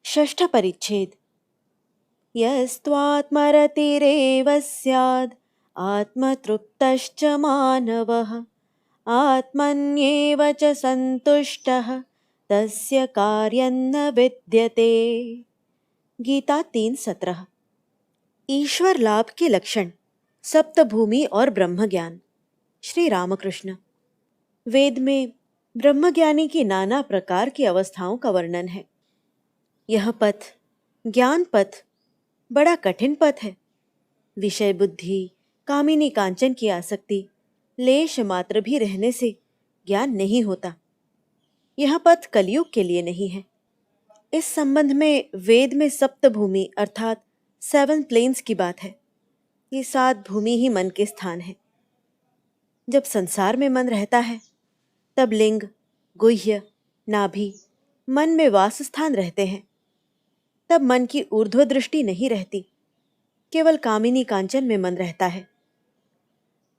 षष्ठ परिच्छेद। यस्त्वात्मरतिरेव स्याद् आत्मतृप्तश्च मानवः आत्मन्येव च संतुष्टः तस्य कार्यं न विद्यते। गीता 3:17। ईश्वर लाभ के लक्षण, सप्तभूमि और ब्रह्म ज्ञान। श्री रामकृष्ण। वेद में ब्रह्मज्ञानी की नाना प्रकार की अवस्थाओं का वर्णन है। यह पथ, ज्ञान पथ, बड़ा कठिन पथ है। विषय बुद्धि, कामिनी कांचन की आसक्ति लेश मात्र भी रहने से ज्ञान नहीं होता। यह पथ कलयुग के लिए नहीं है। इस संबंध में वेद में सप्तभूमि अर्थात 7 प्लेन्स की बात है। ये 7 भूमि ही मन के स्थान है। जब संसार में मन रहता है तब लिंग, गुह्य, नाभि, मन में वास स्थान रहते हैं। तब मन की ऊर्ध्व दृष्टि नहीं रहती, केवल कामिनी कांचन में मन रहता है।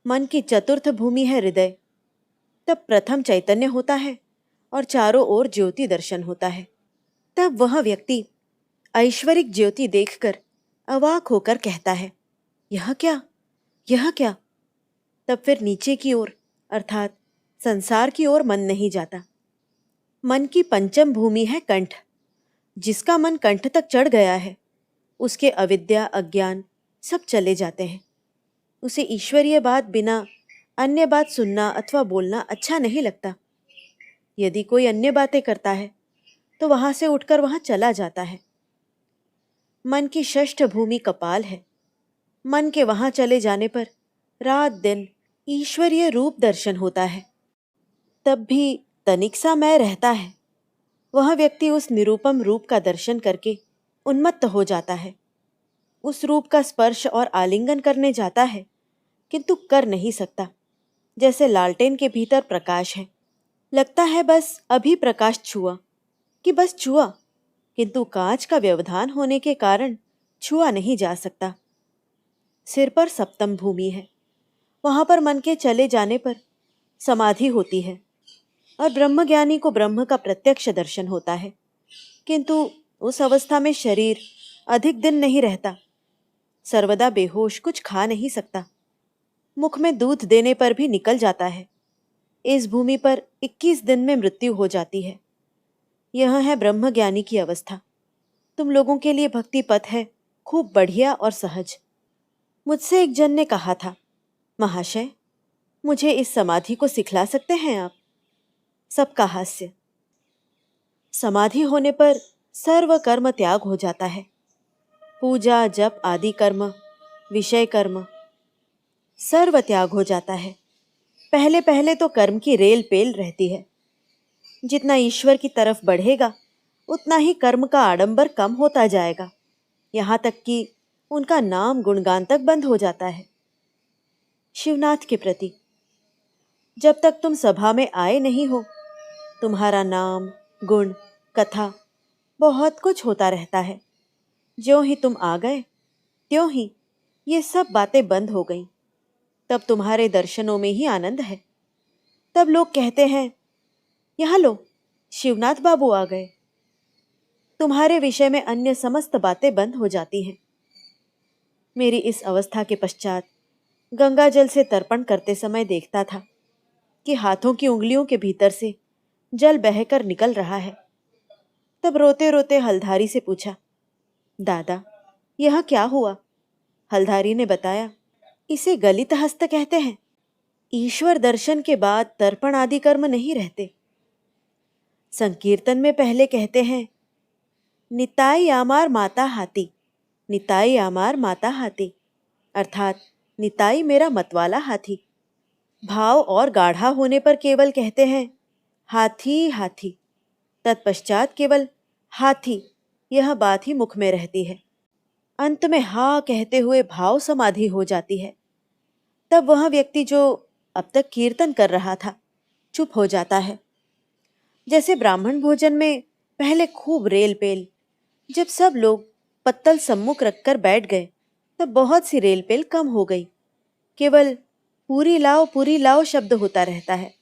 मन की चतुर्थ भूमि है हृदय। तब प्रथम चैतन्य होता है और चारों ओर ज्योति दर्शन होता है। तब वह व्यक्ति ऐश्वरिक ज्योति देखकर अवाक होकर कहता है, यह क्या, यह क्या। तब फिर नीचे की ओर अर्थात संसार की ओर मन नहीं जाता। मन की पंचम भूमि है कंठ। जिसका मन कंठ तक चढ़ गया है उसके अविद्या, अज्ञान सब चले जाते हैं। उसे ईश्वरीय बात बिना अन्य बात सुनना अथवा बोलना अच्छा नहीं लगता। यदि कोई अन्य बातें करता है तो वहां से उठकर वहां चला जाता है। मन की षष्ठ भूमि कपाल है। मन के वहां चले जाने पर रात दिन ईश्वरीय रूप दर्शन होता है। तब भी तनिक सा मैं रहता है। वह व्यक्ति उस निरूपम रूप का दर्शन करके उन्मत्त हो जाता है। उस रूप का स्पर्श और आलिंगन करने जाता है किंतु कर नहीं सकता। जैसे लालटेन के भीतर प्रकाश है, लगता है बस अभी प्रकाश छुआ कि बस छुआ, किंतु कांच का व्यवधान होने के कारण छुआ नहीं जा सकता। सिर पर सप्तम भूमि है। वहां पर मन के चले जाने पर समाधि होती है और ब्रह्मज्ञानी को ब्रह्म का प्रत्यक्ष दर्शन होता है। किंतु उस अवस्था में शरीर अधिक दिन नहीं रहता। सर्वदा बेहोश, कुछ खा नहीं सकता। मुख में दूध देने पर भी निकल जाता है। इस भूमि पर 21 दिन में मृत्यु हो जाती है। यह है ब्रह्मज्ञानी की अवस्था। तुम लोगों के लिए भक्ति पथ है, खूब बढ़िया और सहज। मुझसे एक जन ने कहा था, महाशय, मुझे इस समाधि को सिखला सकते हैं आप? सबका हास्य। समाधि होने पर सर्व कर्म त्याग हो जाता है। पूजा, जप आदि कर्म, विषय कर्म सर्व त्याग हो जाता है। पहले पहले तो कर्म की रेल पेल रहती है। जितना ईश्वर की तरफ बढ़ेगा उतना ही कर्म का आडंबर कम होता जाएगा, यहाँ तक कि उनका नाम गुणगान तक बंद हो जाता है। शिवनाथ के प्रति, जब तक तुम सभा में आए नहीं हो तुम्हारा नाम, गुण, कथा बहुत कुछ होता रहता है। ज्यों ही तुम आ गए त्यों ही ये सब बातें बंद हो गईं। तब तुम्हारे दर्शनों में ही आनंद है। तब लोग कहते हैं, यहाँ लो, शिवनाथ बाबू आ गए। तुम्हारे विषय में अन्य समस्त बातें बंद हो जाती हैं। मेरी इस अवस्था के पश्चात गंगा जल से तर्पण करते समय देखता था कि हाथों की उंगलियों के भीतर से जल बहकर निकल रहा है। तब रोते रोते हलधारी से पूछा, दादा यह क्या हुआ? हलधारी ने बताया, इसे गलित हस्त कहते हैं। ईश्वर दर्शन के बाद तर्पण आदि कर्म नहीं रहते। संकीर्तन में पहले कहते हैं, निताई आमार माता हाथी, निताई आमार माता हाथी, अर्थात निताई मेरा मतवाला हाथी। भाव और गाढ़ा होने पर केवल कहते हैं हाथी हाथी। तत्पश्चात केवल हाथी यह बात ही मुख में रहती है। अंत में हा कहते हुए भाव समाधि हो जाती है। तब वह व्यक्ति जो अब तक कीर्तन कर रहा था चुप हो जाता है। जैसे ब्राह्मण भोजन में पहले खूब रेल पेल, जब सब लोग पत्तल सम्मुख रखकर बैठ गए तब बहुत सी रेल पेल कम हो गई। केवल पूरी लाओ शब्द होता रहता है।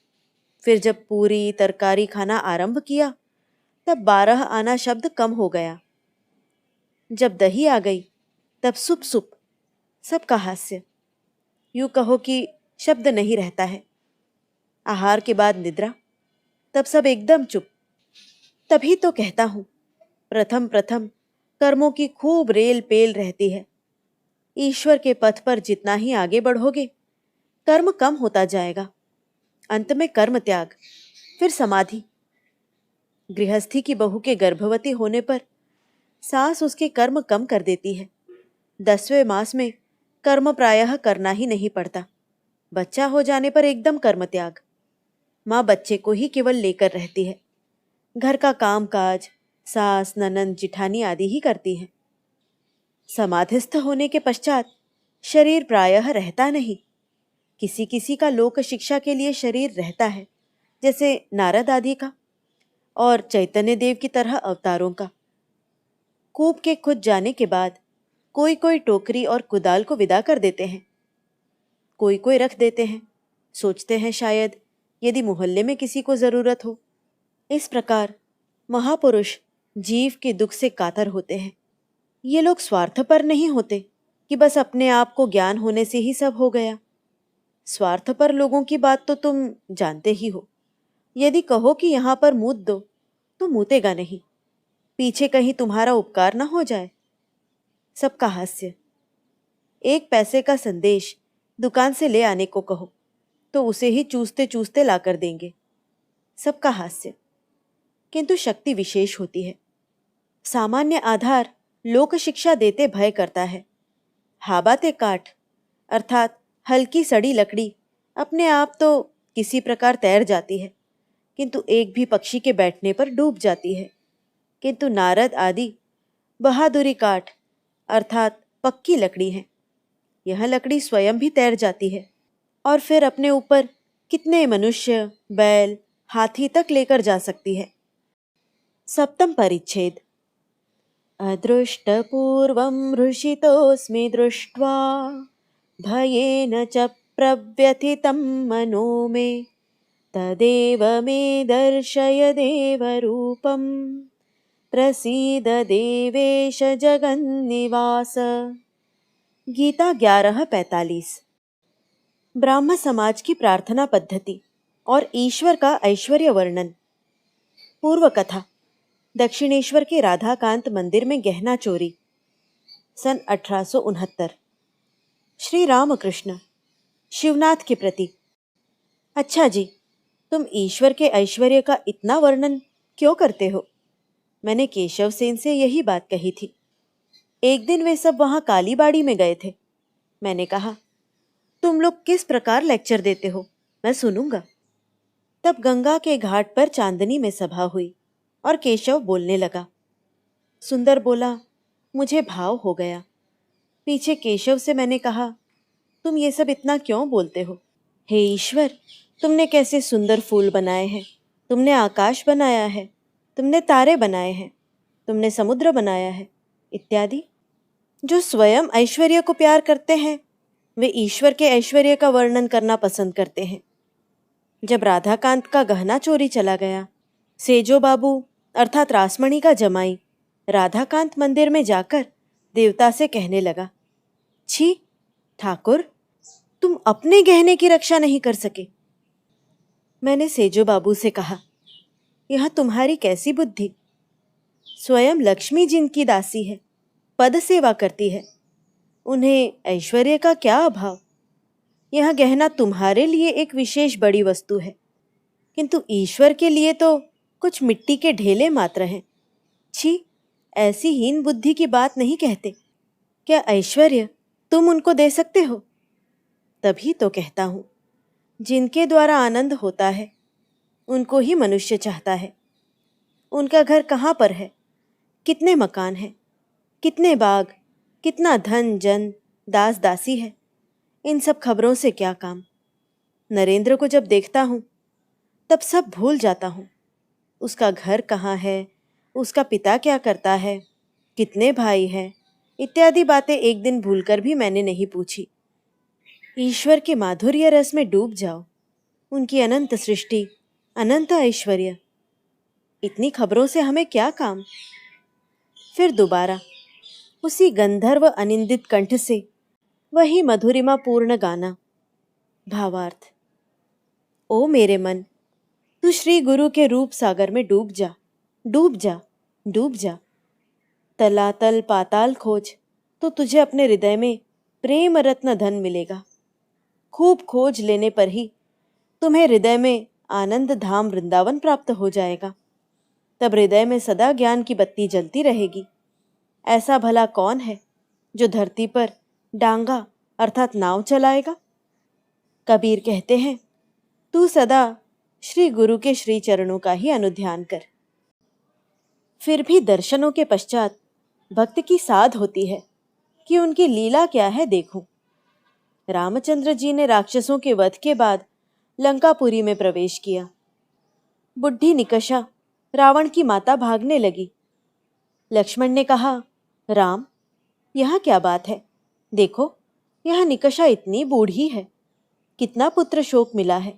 फिर जब पूरी तरकारी खाना आरंभ किया तब 12 आना शब्द कम हो गया। जब दही आ गई तब सुप सुप, सबका हास्य। यूं कहो कि शब्द नहीं रहता है। आहार के बाद निद्रा, तब सब एकदम चुप। तभी तो कहता हूं, प्रथम प्रथम कर्मों की खूब रेल पेल रहती है। ईश्वर के पथ पर जितना ही आगे बढ़ोगे, कर्म कम होता जाएगा। अंत में कर्म त्याग, फिर समाधि। गृहस्थी की बहू के गर्भवती होने पर सास उसके कर्म कम कर देती है। 10वें मास में कर्म प्रायः करना ही नहीं पड़ता। बच्चा हो जाने पर एकदम कर्म त्याग। माँ बच्चे को ही केवल लेकर रहती है। घर का काम काज सास ननंद जिठानी आदि ही करती है। समाधिस्थ होने के पश्चात शरीर प्रायः रहता नहीं। किसी किसी का लोक शिक्षा के लिए शरीर रहता है, जैसे नारद आदि का और चैतन्य देव की तरह अवतारों का। कूप के खुद जाने के बाद कोई कोई टोकरी और कुदाल को विदा कर देते हैं, कोई कोई रख देते हैं। सोचते हैं शायद यदि मोहल्ले में किसी को जरूरत हो। इस प्रकार महापुरुष जीव के दुख से कातर होते हैं। ये लोग स्वार्थपर नहीं होते कि बस अपने आप को ज्ञान होने से ही सब हो गया। स्वार्थपर लोगों की बात तो तुम जानते ही हो। यदि कहो कि यहाँ पर मूत दो तो मूतेगा नहीं, पीछे कहीं तुम्हारा उपकार न हो जाए। सबका हास्य। 1 पैसे का संदेश दुकान से ले आने को कहो तो उसे ही चूसते चूसते ला कर देंगे। सबका हास्य। किंतु शक्ति विशेष होती है। सामान्य आधार लोक शिक्षा देते भय करता है। हाबाते काठ अर्थात हल्की सड़ी लकड़ी अपने आप तो किसी प्रकार तैर जाती है, किंतु एक भी पक्षी के बैठने पर डूब जाती है। किंतु नारद आदि बहादुरी काठ अर्थात पक्की लकड़ी है। यह लकड़ी स्वयं भी तैर जाती है और फिर अपने ऊपर कितने मनुष्य बैल हाथी तक लेकर जा सकती है। 7वां परिच्छेद। अदृष्टपूर्वं हृषितोऽस्मि दृष्ट्वा भयेन च प्रव्यथितं मनो मे तदेव मे दर्शय देवरूपं प्रसीद देवेश जगन्निवास। गीता 11:45। ब्राह्म समाज की प्रार्थना पद्धति और ईश्वर का ऐश्वर्य वर्णन। पूर्व कथा। दक्षिणेश्वर के राधाकांत मंदिर में गहना चोरी, सन 1869। श्री रामकृष्ण शिवनाथ के प्रति। अच्छा जी, तुम ईश्वर के ऐश्वर्य का इतना वर्णन क्यों करते हो? मैंने केशव सेन से यही बात कही थी। एक दिन वे सब वहां कालीबाड़ी में गए थे। मैंने कहा, तुम लोग किस प्रकार लेक्चर देते हो, मैं सुनूंगा। तब गंगा के घाट पर चांदनी में सभा हुई और केशव बोलने लगा। सुंदर बोला, मुझे भाव हो गया। पीछे केशव से मैंने कहा, तुम ये सब इतना क्यों बोलते हो? हे ईश्वर, तुमने कैसे सुंदर फूल बनाए हैं, तुमने आकाश बनाया है, तुमने तारे बनाए हैं, तुमने समुद्र बनाया है, इत्यादि। जो स्वयं ऐश्वर्य को प्यार करते हैं वे ईश्वर के ऐश्वर्य का वर्णन करना पसंद करते हैं। जब राधाकांत का गहना चोरी चला गया, सेजो बाबू अर्थात रासमणी का जमाई राधाकांत मंदिर में जाकर देवता से कहने लगा, छी ठाकुर, तुम अपने गहने की रक्षा नहीं कर सके। मैंने सेजो बाबू से कहा, यह तुम्हारी कैसी बुद्धि? स्वयं लक्ष्मी जिनकी दासी है, पद सेवा करती है, उन्हें ऐश्वर्य का क्या अभाव? यह गहना तुम्हारे लिए एक विशेष बड़ी वस्तु है, किंतु ईश्वर के लिए तो कुछ मिट्टी के ढेले मात्र हैं। छी, ऐसी हीन बुद्धि की बात नहीं कहते। क्या ऐश्वर्य तुम उनको दे सकते हो? तभी तो कहता हूं, जिनके द्वारा आनंद होता है उनको ही मनुष्य चाहता है। उनका घर कहाँ पर है, कितने मकान हैं, कितने बाग, कितना धन जन दास दासी है, इन सब खबरों से क्या काम। नरेंद्र को जब देखता हूँ तब सब भूल जाता हूँ। उसका घर कहाँ है, उसका पिता क्या करता है, कितने भाई हैं, इत्यादि बातें एक दिन भूलकर भी मैंने नहीं पूछी। ईश्वर के माधुर्य रस में डूब जाओ, उनकी अनंत सृष्टि, अनंत ऐश्वर्य, इतनी खबरों से हमें क्या काम। फिर दोबारा, उसी गंधर्व अनिंदित कंठ से वही मधुरिमा पूर्ण गाना। भावार्थ। ओ मेरे मन, तू श्री गुरु के रूप सागर में डूब जा, डूब जा, डूब जा। तलातल पाताल खोज तो तुझे अपने हृदय में प्रेम रत्न धन मिलेगा। खूब खोज लेने पर ही तुम्हें हृदय में आनंद धाम वृंदावन प्राप्त हो जाएगा। तब हृदय में सदा ज्ञान की बत्ती जलती रहेगी। ऐसा भला कौन है जो धरती पर डांगा अर्थात नाव चलाएगा। कबीर कहते हैं, तू सदा श्री गुरु के श्री चरणों का ही अनुध्यान कर। फिर भी दर्शनों के पश्चात भक्त की साध होती है कि उनकी लीला क्या है देखूं। रामचंद्र जी ने राक्षसों के वध के बाद लंकापुरी में प्रवेश किया। बुढ़ी निकषा रावण की माता भागने लगी। लक्ष्मण ने कहा, राम, यह क्या बात है? देखो, यह निकषा इतनी बूढ़ी है, कितना पुत्र शोक मिला है,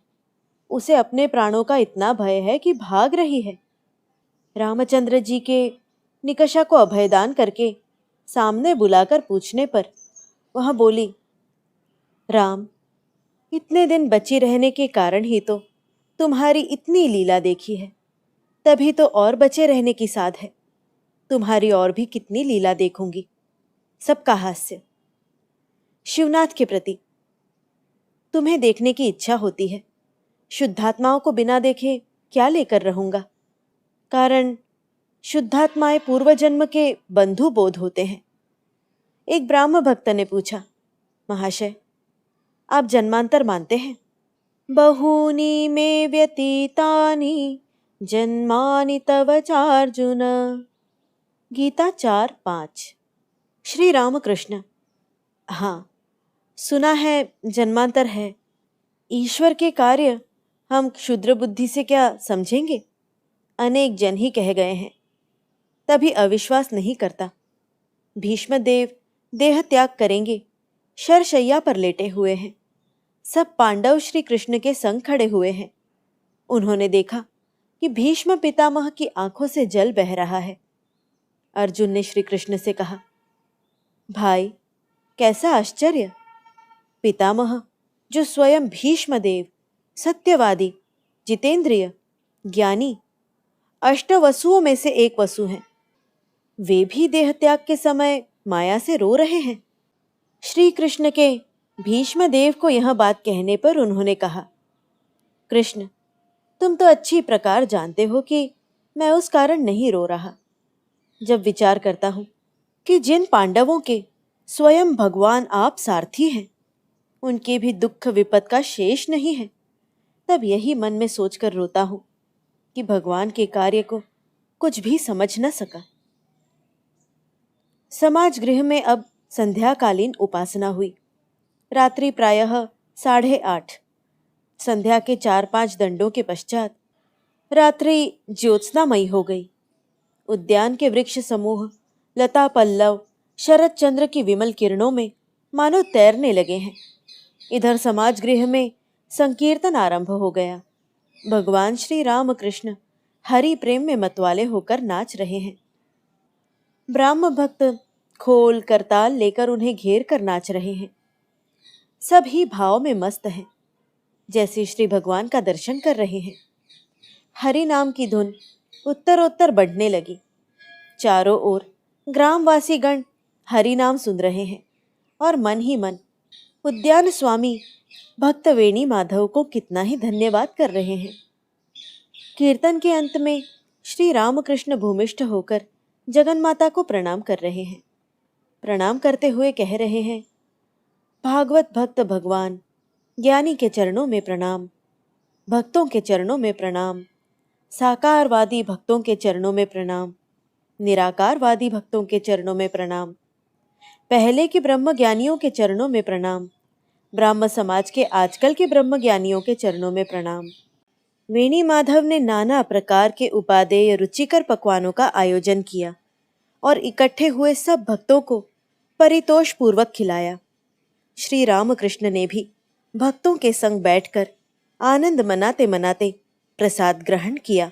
उसे अपने प्राणों का इतना भय है कि भाग रही है। रामचंद्र जी के निकषा को अभयदान करके सामने बुलाकर पूछने पर वह बोली, राम, इतने दिन बची रहने के कारण ही तो तुम्हारी इतनी लीला देखी है, तभी तो और बचे रहने की साध है। तुम्हारी और भी कितनी लीला देखूंगी। सबका हास्य। शिवनाथ के प्रति तुम्हें देखने की इच्छा होती है। शुद्धात्माओं को बिना देखे क्या लेकर रहूंगा। कारण शुद्धात्माएं पूर्व जन्म के बंधु बोध होते हैं। एक ब्राह्म भक्त ने पूछा, महाशय, आप जन्मांतर मानते हैं? बहूनि मे व्यतीतानि जन्मानि तव चार्जुन। गीता 4:5। श्री रामकृष्ण, हाँ, सुना है जन्मांतर है। ईश्वर के कार्य हम क्षुद्र बुद्धि से क्या समझेंगे? अनेक जन ही कह गए हैं, तभी अविश्वास नहीं करता। भीष्म देव देह त्याग करेंगे, शरशैया पर लेटे हुए हैं। सब पांडव श्री कृष्ण के संग खड़े हुए हैं। उन्होंने देखा कि भीष्म पितामह की आंखों से जल बह रहा है। अर्जुन ने श्री कृष्ण से कहा, भाई, कैसा आश्चर्य! पितामह जो स्वयं भीष्म देव सत्यवादी, जितेंद्रिय, ज्ञानी, अष्टवसुओं में से एक वसु हैं, वे भी देह त्याग के समय माया से रो रहे हैं। श्री कृष्ण के भीष्म देव को यह बात कहने पर उन्होंने कहा, कृष्ण, तुम तो अच्छी प्रकार जानते हो कि मैं उस कारण नहीं रो रहा। जब विचार करता हूं कि जिन पांडवों के स्वयं भगवान आप सारथी हैं, उनके भी दुख विपद का शेष नहीं है, तब यही मन में सोचकर रोता हूं कि भगवान के कार्य को कुछ भी समझ न सका। समाज गृह में अब संध्याकालीन उपासना हुई। रात्रि प्रायः 8:30। संध्या के 4-5 दंडों के पश्चात रात्रि ज्योत्सनामयी हो गई। उद्यान के वृक्ष समूह लता पल्लव शरद चंद्र की विमल किरणों में मानो तैरने लगे हैं। इधर समाज गृह में संकीर्तन आरंभ हो गया। भगवान श्री राम कृष्ण हरि प्रेम में मतवाले होकर नाच रहे हैं। ब्राह्म भक्त खोल करताल लेकर उन्हें घेर कर नाच रहे हैं। सब ही भाव में मस्त हैं, जैसे श्री भगवान का दर्शन कर रहे हैं। हरि नाम की धुन उत्तरोत्तर बढ़ने लगी। चारों ओर ग्रामवासी गण हरि नाम सुन रहे हैं और मन ही मन उद्यान स्वामी भक्त वेणी माधव को कितना ही धन्यवाद कर रहे हैं। कीर्तन के अंत में श्री रामकृष्ण भूमिष्ठ होकर जगन माता को प्रणाम कर रहे हैं। प्रणाम करते हुए कह रहे हैं, भागवत भक्त भगवान ज्ञानी के चरणों में प्रणाम, भक्तों के चरणों में प्रणाम, साकारवादी भक्तों के चरणों में प्रणाम, निराकारवादी भक्तों के चरणों में प्रणाम, पहले के ब्रह्म ज्ञानियों के चरणों में प्रणाम, ब्राह्म समाज के आजकल के ब्रह्म ज्ञानियों के चरणों में प्रणाम। वेणी माधव ने नाना प्रकार के उपादेय रुचिकर पकवानों का आयोजन किया और इकट्ठे हुए सब भक्तों को परितोष पूर्वक खिलाया। श्री रामकृष्ण ने भी भक्तों के संग बैठकर आनंद मनाते मनाते प्रसाद ग्रहण किया।